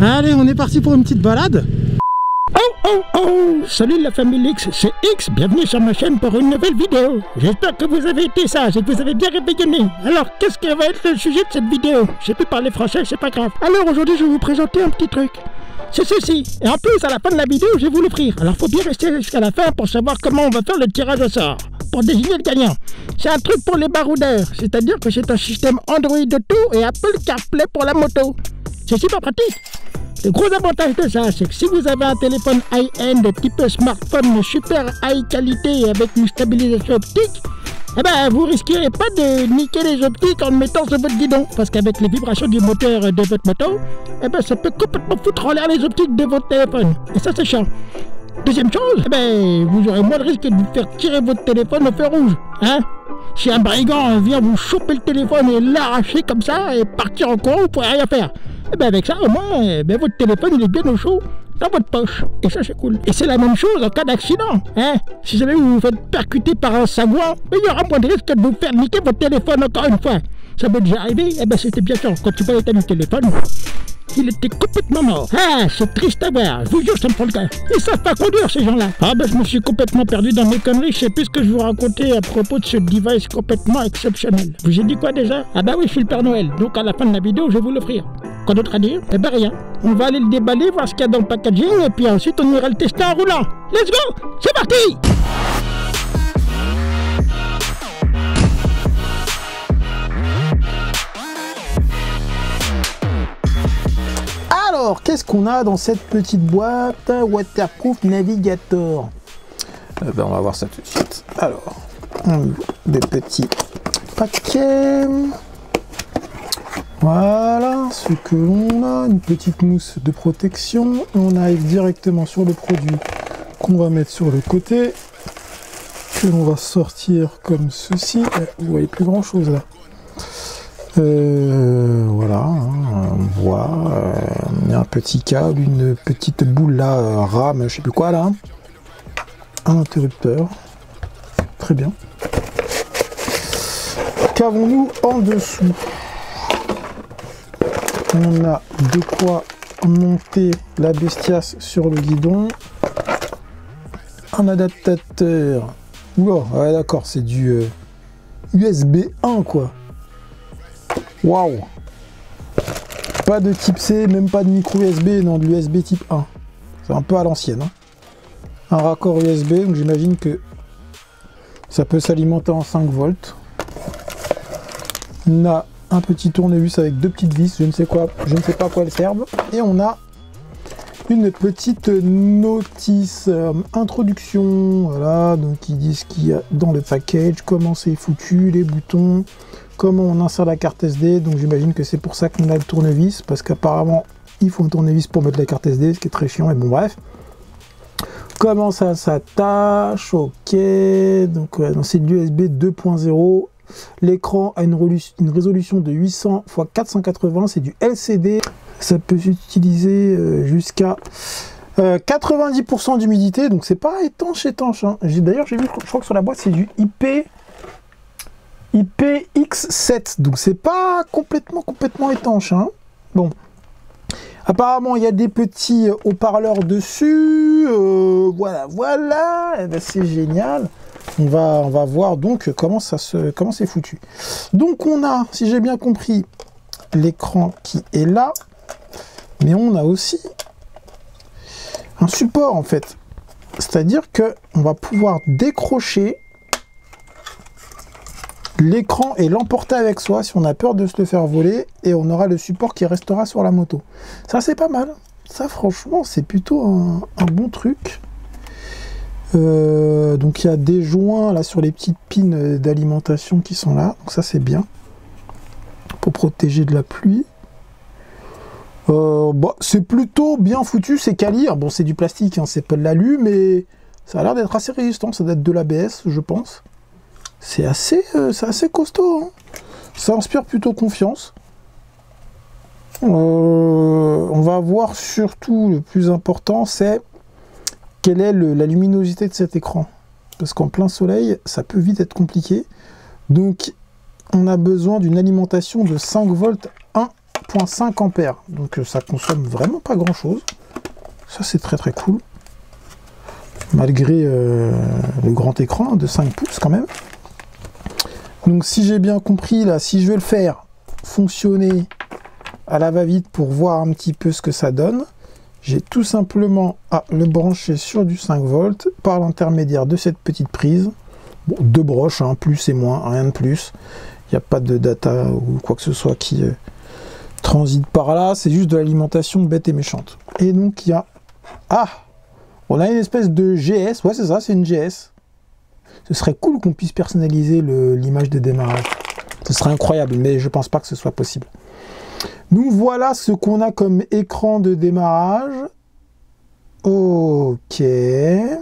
Allez, on est parti pour une petite balade. Oh, salut la famille X, c'est X, bienvenue sur ma chaîne pour une nouvelle vidéo. J'espère que vous avez été sages et que vous avez bien réveillonné. Alors, qu'est-ce qui va être le sujet de cette vidéo? J'ai pu parler français, c'est pas grave. Alors aujourd'hui, je vais vous présenter un petit truc. C'est ceci, et en plus, à la fin de la vidéo, je vais vous l'offrir. Alors, faut bien rester jusqu'à la fin pour savoir comment on va faire le tirage au sort, pour désigner le gagnant. C'est un truc pour les baroudeurs, c'est-à-dire que c'est un système Android Auto et Apple CarPlay pour la moto. C'est super pratique. Le gros avantage de ça, c'est que si vous avez un téléphone high-end type smartphone super high qualité avec une stabilisation optique, eh ben vous risquerez pas de niquer les optiques en le mettant sur votre guidon, parce qu'avec les vibrations du moteur de votre moto, eh ben ça peut complètement foutre en l'air les optiques de votre téléphone. Et ça c'est chiant. Deuxième chose, eh ben vous aurez moins de risque de vous faire tirer votre téléphone au feu rouge, hein. Si un brigand vient vous choper le téléphone et l'arracher comme ça et partir en courant, vous pourrez rien faire. Et ben avec ça, au moins, votre téléphone il est bien au chaud dans votre poche. Et ça c'est cool. Et c'est la même chose en cas d'accident. Hein? Si jamais vous vous faites percuter par un sagouin, il y aura moins de risque de vous faire niquer votre téléphone encore une fois. Ça m'est déjà arrivé, et ben c'était bien sûr quand tu vois l'état du téléphone. Il était complètement mort. Ah, c'est triste à voir. Je vous jure, ça me prend le cœur. Ils savent pas conduire, ces gens-là. Ah ben, je me suis complètement perdu dans mes conneries. Je sais plus ce que je vous racontais à propos de ce device complètement exceptionnel. Je vous ai dit quoi déjà? Ah bah oui, je suis le Père Noël. Donc à la fin de la vidéo, je vais vous l'offrir. Quoi d'autre à dire? Eh ben rien. On va aller le déballer, voir ce qu'il y a dans le packaging, et puis ensuite on ira le tester en roulant. Let's go! C'est parti! Alors, qu'est-ce qu'on a dans cette petite boîte Waterproof Navigator? On va voir ça tout de suite. Alors, des petits paquets. Voilà ce que l'on a. Une petite mousse de protection. On arrive directement sur le produit qu'on va mettre sur le côté. Que l'on va sortir comme ceci. Vous voyez plus grand chose là. Voilà, hein, on voit un petit câble, une petite boule là, RAM, je sais plus quoi là, un interrupteur, très bien. Qu'avons-nous en dessous? On a de quoi monter la bestiace sur le guidon, un adaptateur, oula, ouais d'accord, c'est du USB 1 quoi. Waouh! Pas de type C, même pas de micro USB, non, de l'USB type 1. C'est un peu à l'ancienne. Hein. Un raccord USB, donc j'imagine que ça peut s'alimenter en 5 volts. On a un petit tournevis avec deux petites vis, je ne sais pas à quoi elles servent. Et on a une petite notice introduction, voilà, donc ils disent ce qu'il y a dans le package, comment c'est foutu, les boutons, comment on insère la carte SD, donc j'imagine que c'est pour ça qu'on a le tournevis, parce qu'apparemment il faut un tournevis pour mettre la carte SD, ce qui est très chiant, mais bon bref. Comment ça s'attache, ok, donc c'est de l'USB 2.0, l'écran a une résolution de 800 x 480, c'est du LCD, ça peut s'utiliser jusqu'à 90% d'humidité, donc c'est pas étanche, hein. D'ailleurs j'ai vu, je crois que sur la boîte c'est du IPX7, donc c'est pas complètement étanche, hein. Bon, apparemment il y a des petits haut-parleurs dessus, voilà, et ben, c'est génial. On va voir donc comment c'est foutu. Donc on a, si j'ai bien compris, l'écran qui est là, mais on a aussi un support en fait, c'est-à-dire que on va pouvoir décrocher l'écran et l'emporter avec soi si on a peur de se le faire voler, et on aura le support qui restera sur la moto. Ça c'est pas mal, ça franchement c'est plutôt un bon truc. Donc il y a des joints là sur les petites pins d'alimentation qui sont là, donc ça c'est bien pour protéger de la pluie. C'est plutôt bien foutu, c'est quali, bon c'est du plastique, hein, c'est pas de l'alu, mais ça a l'air d'être assez résistant, ça doit être de l'ABS je pense. C'est assez costaud, hein. Ça inspire plutôt confiance. On va voir surtout, le plus important, c'est quelle est la luminosité de cet écran. Parce qu'en plein soleil, ça peut vite être compliqué. Donc, on a besoin d'une alimentation de 5 volts 1 12,5 ampères. Donc ça consomme vraiment pas grand chose. Ça c'est très très cool. Malgré le grand écran de 5 pouces quand même. Donc si j'ai bien compris là, si je veux le faire fonctionner à la va-vite pour voir un petit peu ce que ça donne, j'ai tout simplement à le brancher sur du 5 volts par l'intermédiaire de cette petite prise. Bon, 2 broches, hein, plus et moins, rien de plus. Il n'y a pas de data ou quoi que ce soit qui transite par là, c'est juste de l'alimentation bête et méchante. Et donc il y a... Ah, on a une espèce de GS, ouais c'est ça, c'est une GS. Ce serait cool qu'on puisse personnaliser l'image de démarrage. Ce serait incroyable, mais je pense pas que ce soit possible. Donc voilà ce qu'on a comme écran de démarrage. Ok. Ben,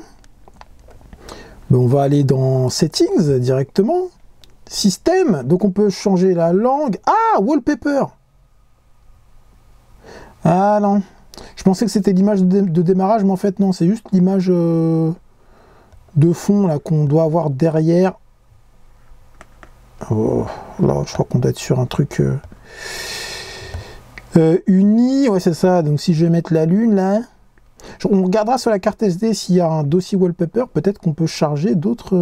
on va aller dans Settings directement. Système. Donc on peut changer la langue. Ah, Wallpaper. Ah non. Je pensais que c'était l'image de démarrage, mais en fait non, c'est juste l'image de fond là qu'on doit avoir derrière. Oh, là, je crois qu'on doit être sur un truc uni, ouais c'est ça. Donc si je vais mettre la lune là, on regardera sur la carte SD s'il y a un dossier wallpaper, peut-être qu'on peut charger d'autres.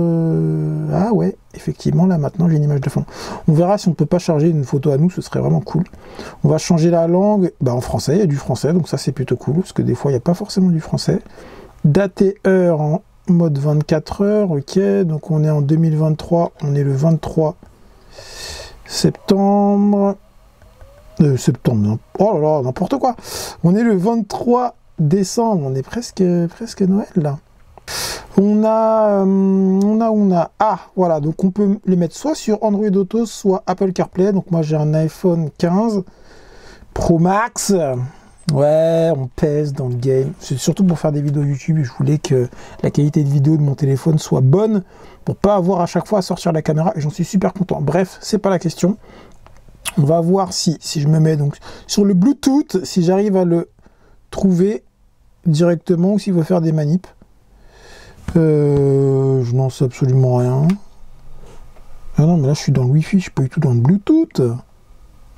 Ah ouais, effectivement là maintenant j'ai une image de fond. On verra si on peut pas charger une photo à nous, ce serait vraiment cool. On va changer la langue, bah en français, il y a du français, donc ça c'est plutôt cool, parce que des fois il n'y a pas forcément du français. Date et heure en mode 24 heures, ok, donc on est en 2023, on est le 23 septembre. Septembre, oh là là, n'importe quoi. On est le 23 décembre, on est presque Noël là. On a, ah voilà, donc on peut les mettre soit sur Android Auto, soit Apple CarPlay. Donc moi j'ai un iPhone 15 Pro Max. Ouais, on pèse dans le game. C'est surtout pour faire des vidéos YouTube. Je voulais que la qualité de vidéo de mon téléphone soit bonne pour pas avoir à chaque fois à sortir la caméra. Et j'en suis super content. Bref, c'est pas la question. On va voir si je me mets donc sur le Bluetooth, si j'arrive à le trouver directement ou s'il faut faire des manips. Je n'en sais absolument rien. Ah non, mais là je suis dans le Wi-Fi, je suis pas du tout dans le Bluetooth.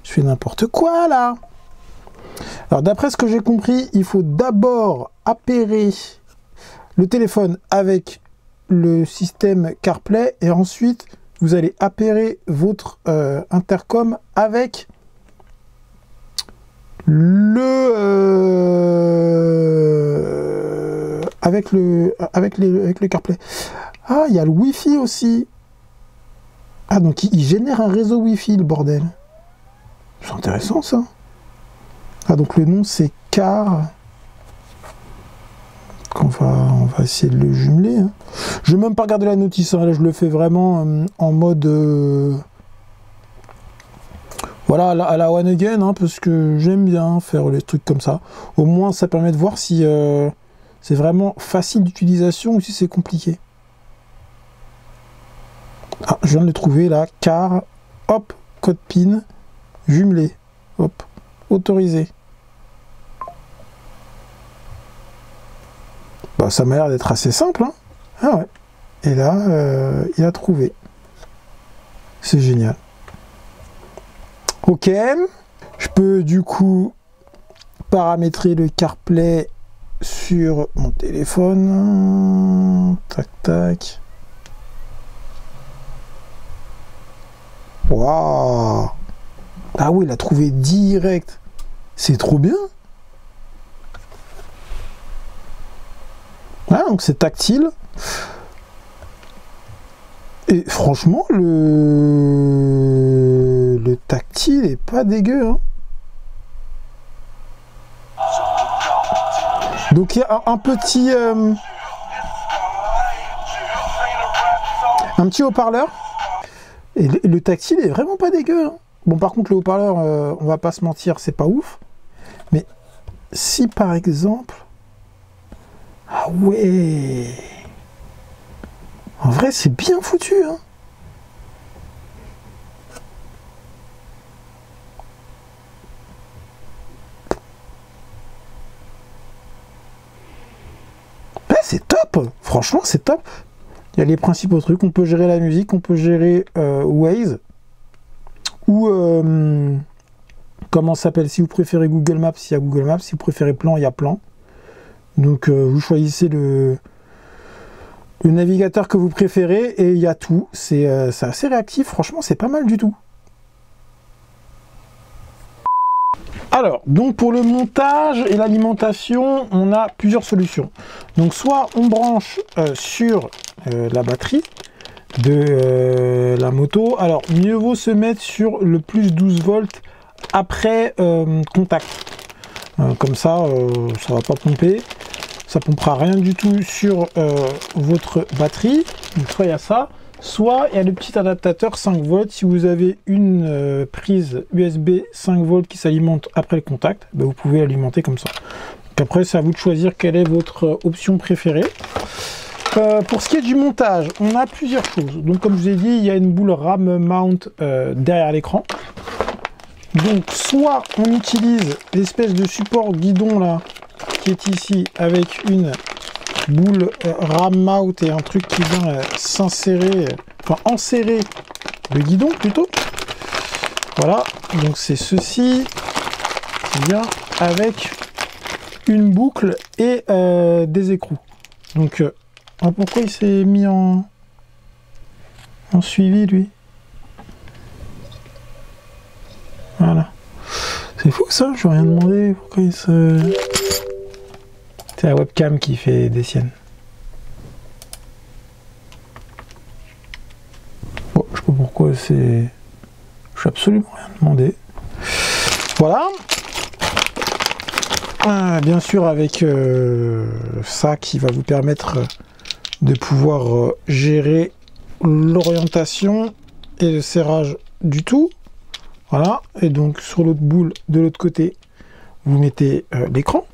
Je fais n'importe quoi là. Alors d'après ce que j'ai compris, il faut d'abord appairer le téléphone avec le système CarPlay et ensuite vous allez appairer votre intercom avec avec le CarPlay. Ah, il y a le Wi-Fi aussi. Ah, donc il génère un réseau Wi-Fi, le bordel. C'est intéressant ça. Ah, donc le nom c'est Car. On va essayer de le jumeler. Hein. Je vais même pas regarder la notice. Hein. Là, je le fais vraiment en mode voilà, à la one again, hein, parce que j'aime bien faire les trucs comme ça. Au moins, ça permet de voir si c'est vraiment facile d'utilisation ou si c'est compliqué. Ah, je viens de le trouver là. Car, hop, code PIN, jumelé, hop, autorisé. Bah, ça m'a l'air d'être assez simple. Hein. Ah ouais. Et là, il a trouvé. C'est génial. Ok. Je peux du coup paramétrer le CarPlay sur mon téléphone. Tac, tac. Waouh. Ah oui, il a trouvé direct. C'est trop bien. Ah, donc c'est tactile. Et franchement, le tactile est pas dégueu. Hein. Donc il y a un petit haut-parleur. Et le tactile est vraiment pas dégueu. Hein. Bon, par contre, le haut-parleur, on va pas se mentir, c'est pas ouf. Mais si par exemple... Ah ouais. En vrai, c'est bien foutu, hein. Ouais, c'est top. Franchement, c'est top. Il y a les principaux trucs. On peut gérer la musique, on peut gérer Waze ou comment ça s'appelle. Si vous préférez Google Maps, il y a Google Maps. Si vous préférez plan, il y a plan. Donc vous choisissez le navigateur que vous préférez et il y a tout. C'est assez réactif, franchement c'est pas mal du tout. Alors, donc pour le montage et l'alimentation, on a plusieurs solutions. Donc soit on branche sur la batterie de la moto. Alors mieux vaut se mettre sur le plus 12 volts après contact. Comme ça, ça va pas pomper. Ça pompera rien du tout sur votre batterie. Donc soit il y a ça, soit il y a le petit adaptateur 5 volts. Si vous avez une prise USB 5 volts qui s'alimente après le contact, ben vous pouvez l'alimenter comme ça. Donc après, c'est à vous de choisir quelle est votre option préférée. Pour ce qui est du montage, on a plusieurs choses. Donc comme je vous ai dit, il y a une boule RAM mount derrière l'écran. Donc soit on utilise l'espèce de support guidon là, qui est ici avec une boule RAM mount et un truc qui vient s'insérer, enfin enserrer le guidon plutôt. Voilà, donc c'est ceci qui vient avec une boucle et des écrous. Donc pourquoi il s'est mis en suivi lui? Voilà. C'est fou ça, je n'ai rien demandé. Pourquoi il se... C'est la webcam qui fait des siennes. Bon, je sais pas pourquoi c'est... Je n'ai absolument rien demandé. Voilà. Bien sûr avec ça qui va vous permettre de pouvoir gérer l'orientation et le serrage du tout. Voilà, et donc sur l'autre boule de l'autre côté, vous mettez l'écran.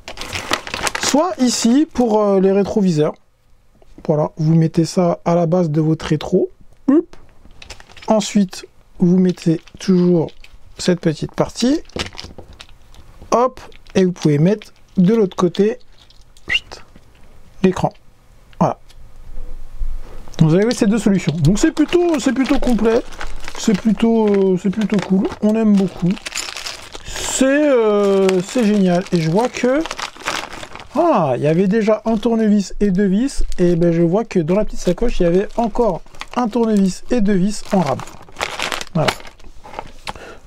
Soit ici pour les rétroviseurs. Voilà, vous mettez ça à la base de votre rétro. Ensuite, vous mettez toujours cette petite partie. Hop, et vous pouvez mettre de l'autre côté l'écran. Voilà. Vous avez ces deux solutions. Donc c'est plutôt complet. C'est plutôt cool, on aime beaucoup. C'est génial. Et je vois que... Ah, il y avait déjà un tournevis et deux vis. Et ben je vois que dans la petite sacoche, il y avait encore un tournevis et deux vis en RAM. Voilà.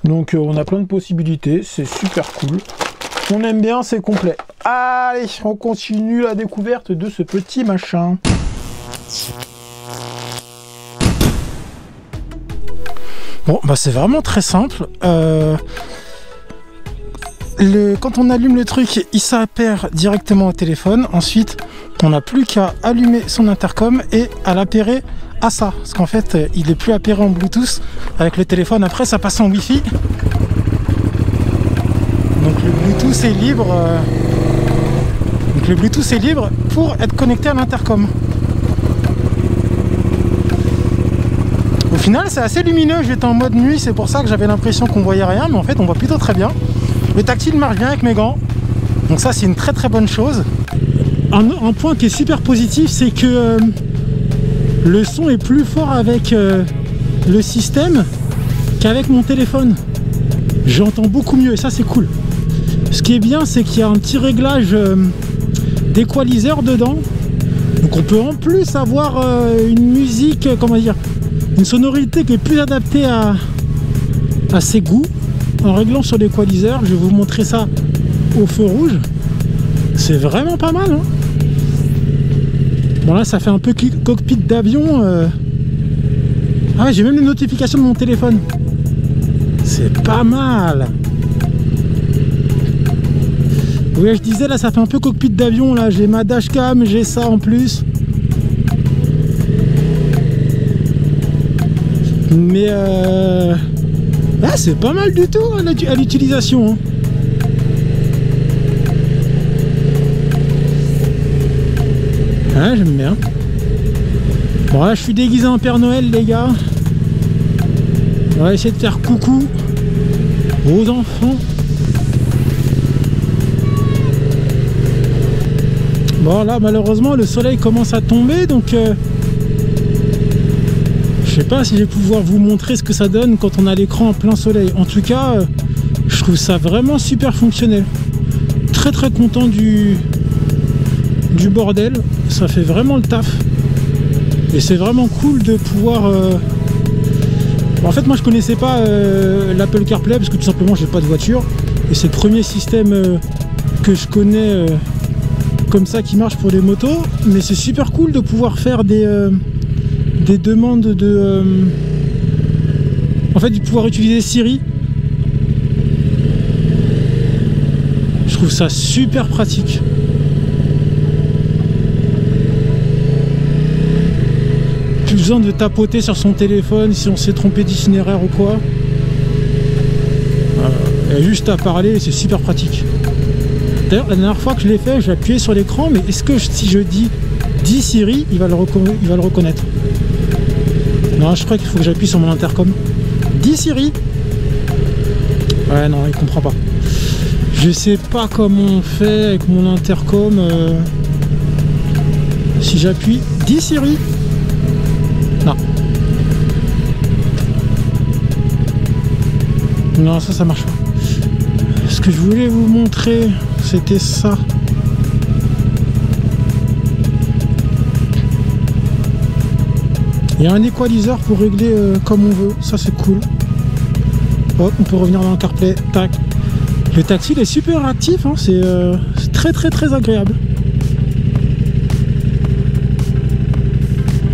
Donc on a plein de possibilités, c'est super cool. On aime bien, c'est complet. Allez, on continue la découverte de ce petit machin. Bon, bah c'est vraiment très simple. Quand on allume le truc, il s'appare directement au téléphone. Ensuite, on n'a plus qu'à allumer son intercom et à l'appairer à ça. Parce qu'en fait, il n'est plus appairé en Bluetooth avec le téléphone. Après, ça passe en Wi-Fi. Donc le Bluetooth est libre. Donc le Bluetooth est libre pour être connecté à l'intercom. Au final, c'est assez lumineux. J'étais en mode nuit, c'est pour ça que j'avais l'impression qu'on voyait rien, mais en fait, on voit plutôt très bien. Le tactile marche bien avec mes gants, donc ça, c'est une très très bonne chose. Un point qui est super positif, c'est que le son est plus fort avec le système qu'avec mon téléphone. J'entends beaucoup mieux et ça, c'est cool. Ce qui est bien, c'est qu'il y a un petit réglage d'équaliseur dedans, donc on peut en plus avoir une musique, comment dire, une sonorité qui est plus adaptée à ses goûts en réglant sur l'équaliseur. Je vais vous montrer ça au feu rouge. C'est vraiment pas mal, hein. Bon là ça fait un peu cockpit d'avion. Ah, j'ai même les notifications de mon téléphone. C'est pas mal. Oui, je disais là ça fait un peu cockpit d'avion. Là j'ai ma dashcam, j'ai ça en plus. Mais ah, c'est pas mal du tout à l'utilisation, hein. Ah, j'aime bien. Bon là je suis déguisé en Père Noël les gars. On va essayer de faire coucou aux enfants. Bon là malheureusement le soleil commence à tomber, donc je sais pas si je vais pouvoir vous montrer ce que ça donne quand on a l'écran en plein soleil. En tout cas, Je trouve ça vraiment super fonctionnel. Très très content du bordel. Ça fait vraiment le taf. Et c'est vraiment cool de pouvoir... En fait, moi je connaissais pas l'Apple CarPlay parce que tout simplement j'ai pas de voiture. Et c'est le premier système que je connais comme ça qui marche pour des motos. Mais c'est super cool de pouvoir faire des demandes de... En fait, de pouvoir utiliser Siri. Je trouve ça super pratique. Plus besoin de tapoter sur son téléphone si on s'est trompé d'itinéraire ou quoi. Il y a juste à parler, c'est super pratique. D'ailleurs, la dernière fois que je l'ai fait, j'ai appuyé sur l'écran, mais est-ce que si je dis Siri, il va le reconnaître? Non, je crois qu'il faut que j'appuie sur mon intercom. Dis Siri. Ouais, non, il comprend pas. Je sais pas comment on fait avec mon intercom. Si j'appuie Dis Siri. Non. Non, ça marche pas. Ce que je voulais vous montrer, c'était ça. Il y a un equalizer pour régler comme on veut. Ça, c'est cool. Hop, on peut revenir dans le CarPlay. Tac. Le tactile est super actif. Hein. C'est très très très agréable.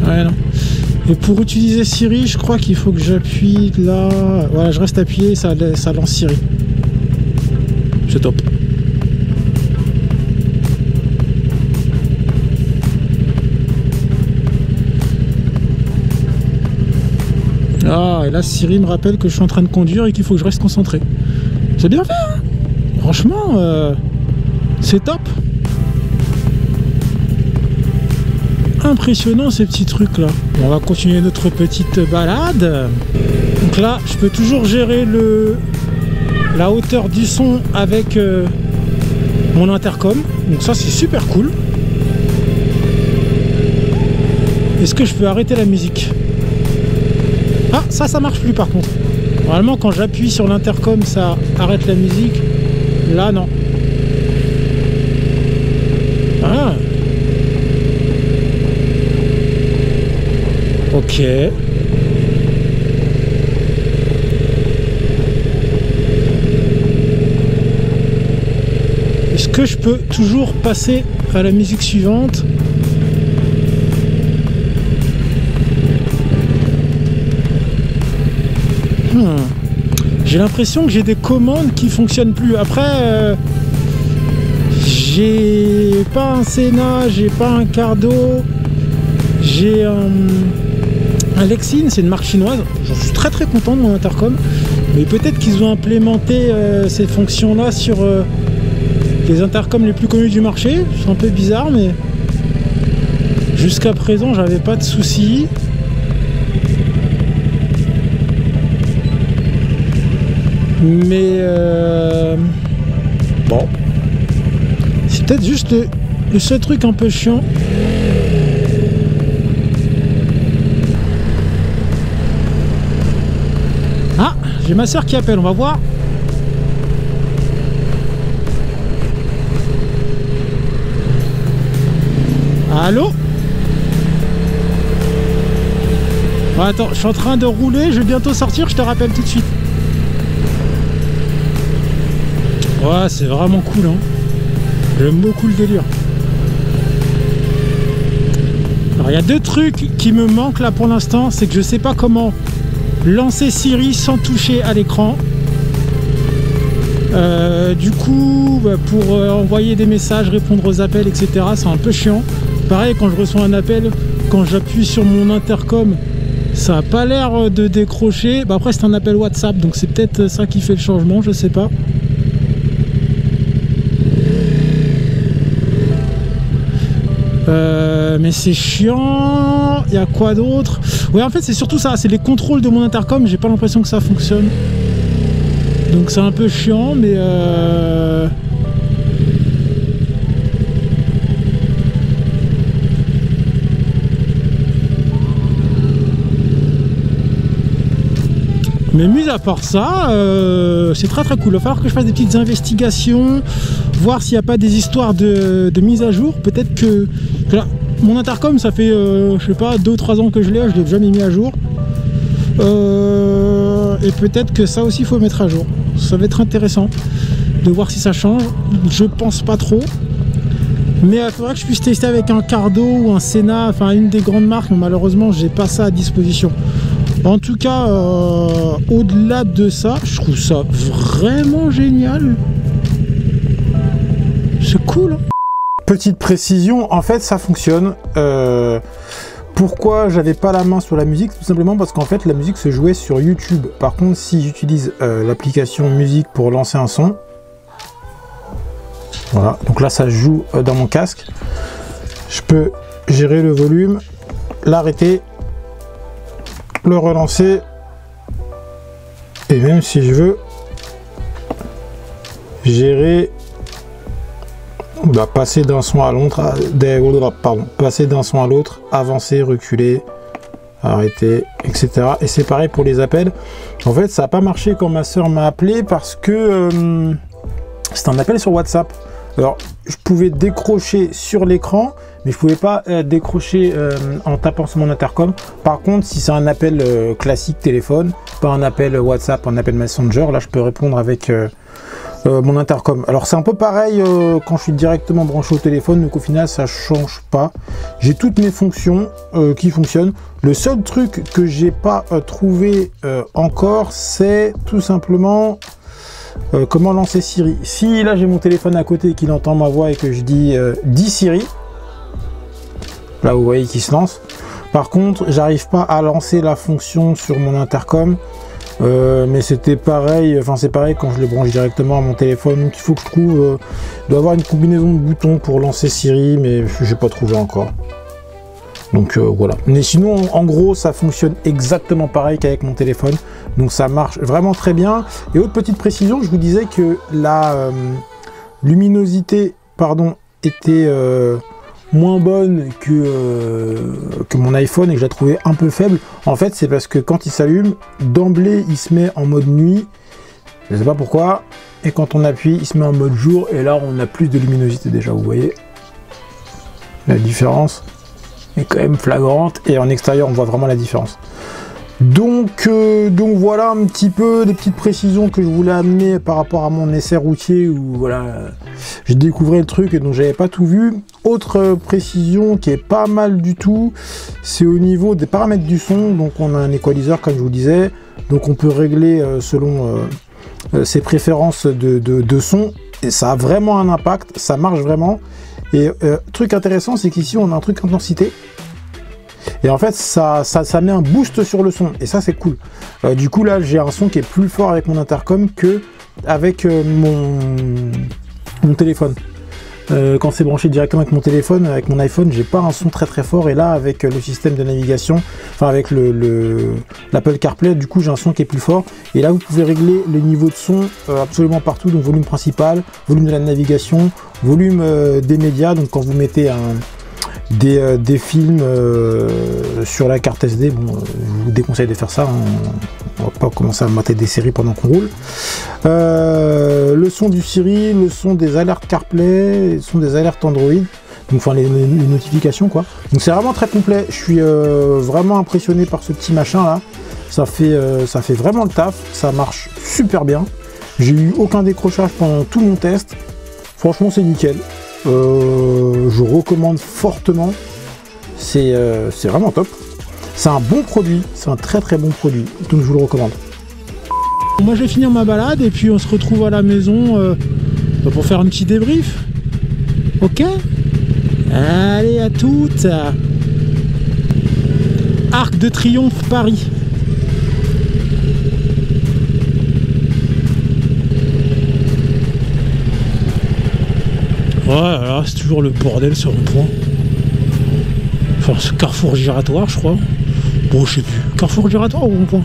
Ouais, non. Et pour utiliser Siri, je crois qu'il faut que j'appuie là. Voilà, je reste appuyé et ça lance Siri. C'est top. Ah, et là Siri me rappelle que je suis en train de conduire et qu'il faut que je reste concentré. C'est bien fait, hein. Franchement, c'est top. Impressionnant ces petits trucs là. On va continuer notre petite balade. Donc là, je peux toujours gérer la hauteur du son avec mon intercom. Donc ça, c'est super cool. Est-ce que je peux arrêter la musique? Ah, ça marche plus par contre. Normalement, quand j'appuie sur l'intercom, ça arrête la musique. Là, non. Ah. Ok. Est-ce que je peux toujours passer à la musique suivante? J'ai l'impression que j'ai des commandes qui fonctionnent plus. Après, j'ai pas un Senna, j'ai pas un Cardo, j'ai un Lexin, c'est une marque chinoise. J'en suis très très content de mon intercom. Mais peut-être qu'ils ont implémenté ces fonctions-là sur les intercoms les plus connus du marché. C'est un peu bizarre, mais jusqu'à présent, j'avais pas de soucis. Mais bon, c'est peut-être juste le seul truc un peu chiant. Ah, j'ai ma soeur qui appelle, on va voir. Allô? Bon, attends, je suis en train de rouler, je vais bientôt sortir, je te rappelle tout de suite. Ouais, c'est vraiment cool, hein. J'aime beaucoup le délire. Alors, il y a deux trucs qui me manquent là pour l'instant, c'est que je sais pas comment lancer Siri sans toucher à l'écran. Du coup, pour envoyer des messages, répondre aux appels, etc., c'est un peu chiant. Pareil, quand je reçois un appel, quand j'appuie sur mon intercom, ça n'a pas l'air de décrocher. Bah, après, c'est un appel WhatsApp, donc c'est peut-être ça qui fait le changement, je sais pas. Mais c'est chiant. Il y a quoi d'autre? Ouais, en fait c'est surtout ça, c'est les contrôles de mon intercom. J'ai pas l'impression que ça fonctionne, donc c'est un peu chiant, mais Mais mis à part ça, c'est très très cool. Il va falloir que je fasse des petites investigations, voir s'il n'y a pas des histoires de mise à jour. Peut-être que là, mon intercom, ça fait, je sais pas, 2-3 ans que je l'ai jamais mis à jour. Et peut-être que ça aussi, il faut mettre à jour. Ça va être intéressant de voir si ça change. Je pense pas trop. Mais il faudrait que je puisse tester avec un Cardo ou un Sena, enfin une des grandes marques, mais malheureusement j'ai pas ça à disposition. En tout cas, au-delà de ça, je trouve ça vraiment génial. C'est cool. Hein. Petite précision, en fait ça fonctionne. Pourquoi j'avais pas la main sur la musique? Tout simplement parce qu'en fait la musique se jouait sur YouTube. Par contre, si j'utilise l'application musique pour lancer un son, voilà, donc là ça joue dans mon casque. Je peux gérer le volume, l'arrêter, le relancer, et même si je veux gérer, passer d'un son à l'autre, passer d'un son à l'autre, avancer, reculer, arrêter, etc. Et c'est pareil pour les appels. En fait, ça n'a pas marché quand ma soeur m'a appelé parce que c'est un appel sur WhatsApp. Alors, je pouvais décrocher sur l'écran, mais je pouvais pas décrocher en tapant sur mon intercom. Par contre, si c'est un appel classique téléphone, pas un appel WhatsApp, un appel Messenger, là je peux répondre avec mon intercom. Alors c'est un peu pareil quand je suis directement branché au téléphone, donc au final ça change pas. J'ai toutes mes fonctions qui fonctionnent. Le seul truc que j'ai pas trouvé encore, c'est tout simplement comment lancer Siri. Si là j'ai mon téléphone à côté et qu'il entend ma voix et que je dis dis Siri, là vous voyez qu'il se lance. Par contre, j'arrive pas à lancer la fonction sur mon intercom. Mais c'était pareil, enfin c'est pareil quand je le branche directement à mon téléphone. Donc il faut que je trouve, il doit y avoir une combinaison de boutons pour lancer Siri, mais j'ai pas trouvé encore. Donc voilà. Mais sinon, en gros, ça fonctionne exactement pareil qu'avec mon téléphone. Donc ça marche vraiment très bien. Et autre petite précision, je vous disais que la luminosité, était moins bonne que mon iPhone et que je la trouvais un peu faible. En fait, c'est parce que quand il s'allume, d'emblée, il se met en mode nuit. Je ne sais pas pourquoi. Et quand on appuie, il se met en mode jour. Et là, on a plus de luminosité déjà. Vous voyez, la différence est quand même flagrante. Et en extérieur, on voit vraiment la différence. Donc voilà un petit peu des petites précisions que je voulais amener par rapport à mon essai routier où voilà, j'ai découvert le truc et donc j'avais pas tout vu. Autre précision qui est pas mal du tout, c'est au niveau des paramètres du son. Donc on a un equalizer comme je vous disais, donc on peut régler selon ses préférences de son et ça a vraiment un impact, ça marche vraiment. Et truc intéressant, c'est qu'ici on a un truc intensité. Et en fait, ça met un boost sur le son. Et ça, c'est cool. Du coup, là, j'ai un son qui est plus fort avec mon intercom que avec mon téléphone. Quand c'est branché directement avec mon téléphone, avec mon iPhone, j'ai pas un son très très fort. Et là, avec le système de navigation, enfin avec l'Apple CarPlay, du coup, j'ai un son qui est plus fort. Et là, vous pouvez régler le niveau de son absolument partout. Donc, volume principal, volume de la navigation, volume des médias. Donc, quand vous mettez des films sur la carte SD, bon, je vous déconseille de faire ça, hein. On va pas commencer à mater des séries pendant qu'on roule. Le son du Siri, le son des alertes CarPlay, le son des alertes Android, donc enfin les notifications quoi. Donc c'est vraiment très complet. Je suis vraiment impressionné par ce petit machin là. Ça fait vraiment le taf, ça marche super bien. J'ai eu aucun décrochage pendant tout mon test. Franchement c'est nickel. Je recommande fortement, c'est vraiment top, c'est un bon produit, c'est un très très bon produit, donc je vous le recommande. Moi je vais finir ma balade et puis on se retrouve à la maison pour faire un petit débrief, ok? Allez à toutes. Arc de Triomphe Paris. Ouais, là, c'est toujours le bordel ce rond-point. Enfin, ce carrefour giratoire, je crois. Bon, je sais plus. Carrefour giratoire ou rond-point?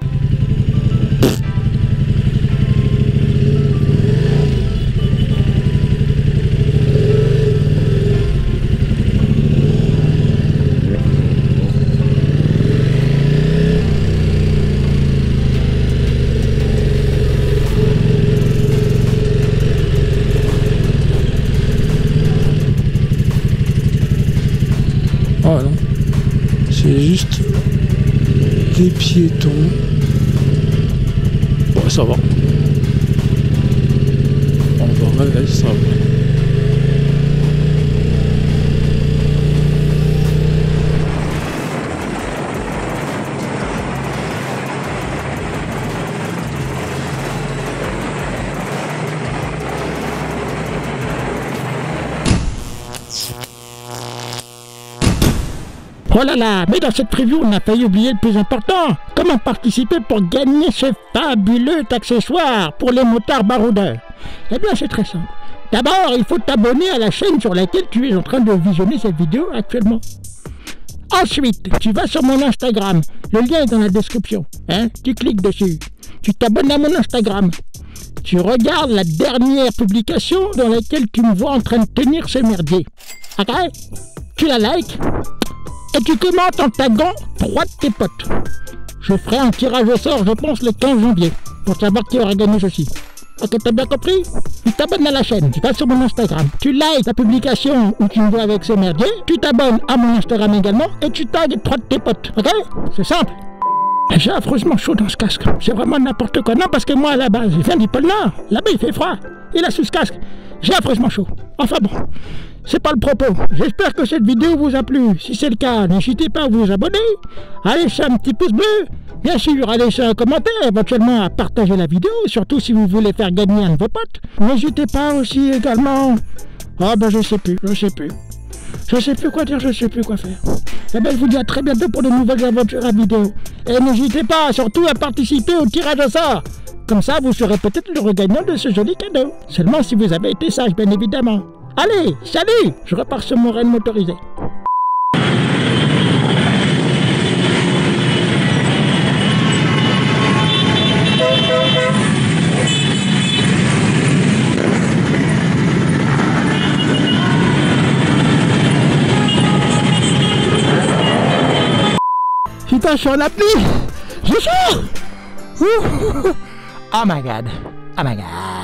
Oh non. C'est juste des piétons. Bon, ça va. On va rester ça va. Oh là là, mais dans cette preview, on a failli oublier le plus important. Comment participer pour gagner ce fabuleux accessoire pour les motards baroudeurs? Eh bien, c'est très simple. D'abord, il faut t'abonner à la chaîne sur laquelle tu es en train de visionner cette vidéo actuellement. Ensuite, tu vas sur mon Instagram. Le lien est dans la description. Tu cliques dessus. Tu t'abonnes à mon Instagram. Tu regardes la dernière publication dans laquelle tu me vois en train de tenir ce merdier. Ok? Tu la likes. Et tu commentes en taguant 3 de tes potes. Je ferai un tirage au sort, je pense, le 15 janvier, pour savoir qui aura gagné ceci. Ok, t'as bien compris? Tu t'abonnes à la chaîne, tu vas sur mon Instagram, tu likes la publication où tu me vois avec ce merdier, tu t'abonnes à mon Instagram également, et tu tags 3 de tes potes. Ok? C'est simple. J'ai affreusement chaud dans ce casque. C'est vraiment n'importe quoi. Non, parce que moi, à la base, je viens du pôle Nord. Là-bas, il fait froid. Et là, sous ce casque, j'ai affreusement chaud. Enfin bon, c'est pas le propos. J'espère que cette vidéo vous a plu. Si c'est le cas, n'hésitez pas à vous abonner, à laisser un petit pouce bleu, bien sûr, à laisser un commentaire, éventuellement à partager la vidéo, surtout si vous voulez faire gagner un de vos potes. N'hésitez pas aussi également... Ah ben je sais plus quoi dire, je sais plus quoi faire. Eh ben je vous dis à très bientôt pour de nouvelles aventures à vidéo. Et n'hésitez pas surtout à participer au tirage au sort. Comme ça, vous serez peut-être le regagnant de ce joli cadeau. Seulement si vous avez été sage, bien évidemment. Allez, salut! Je repars sur mon rail motorisé. Putain, je suis en appli! Je sors! Oh my god! Oh my god!